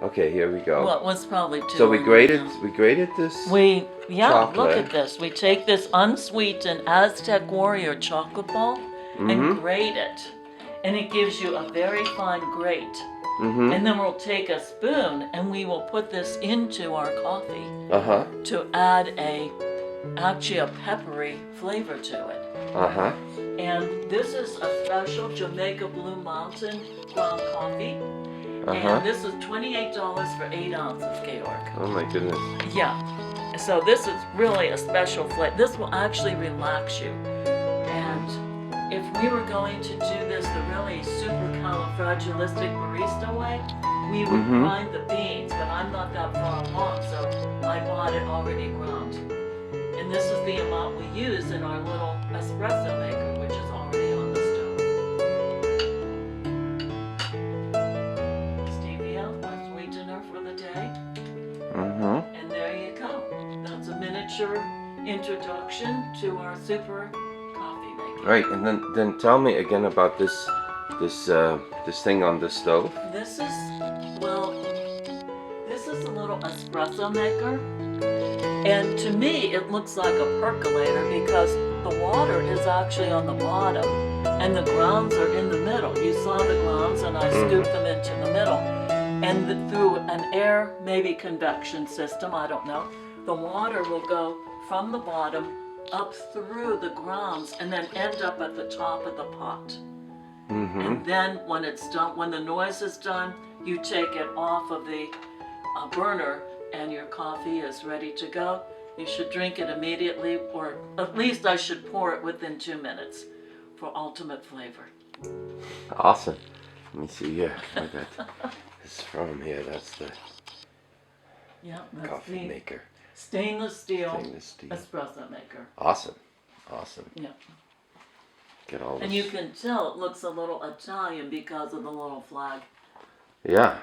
Okay, here we go. Well, it was probably 2. So we in grated there. this Yeah, chocolate. look at this. We take this unsweetened Aztec Warrior chocolate ball and grate it. And it gives you a very fine grate. And then we'll take a spoon and we will put this into our coffee to add actually a peppery flavor to it. And this is a special Jamaica Blue Mountain ground coffee. And this is $28 for 8 ounces, Georg. Oh my goodness. Yeah. So this is really a special flavor. This will actually relax you. And if we were going to do this the really supercalifragilistic barista way, we would grind the beans, but I'm not that far along, so I bought it already ground. And this is the amount we use in our little espresso maker, which is already on the stove. Stevia, our sweetener for the day. And there you go. That's a miniature introduction to our super coffee maker. Right, and then tell me again about this thing on the stove. This is a little espresso maker. And to me, it looks like a percolator because the water is actually on the bottom and the grounds are in the middle. You saw the grounds and I scooped them into the middle. And through an air, maybe convection system, I don't know, the water will go from the bottom up through the grounds and then end up at the top of the pot. And then when it's done, when the noise is done, you take it off of the burner and your coffee is ready to go. You should drink it immediately, or at least I should pour it within 2 minutes for ultimate flavor. Awesome. Let me see here. I got this from here. That's the coffee maker. Stainless steel espresso maker. Awesome. Yeah. Get all this. And you can tell it looks a little Italian because of the little flag. Yeah.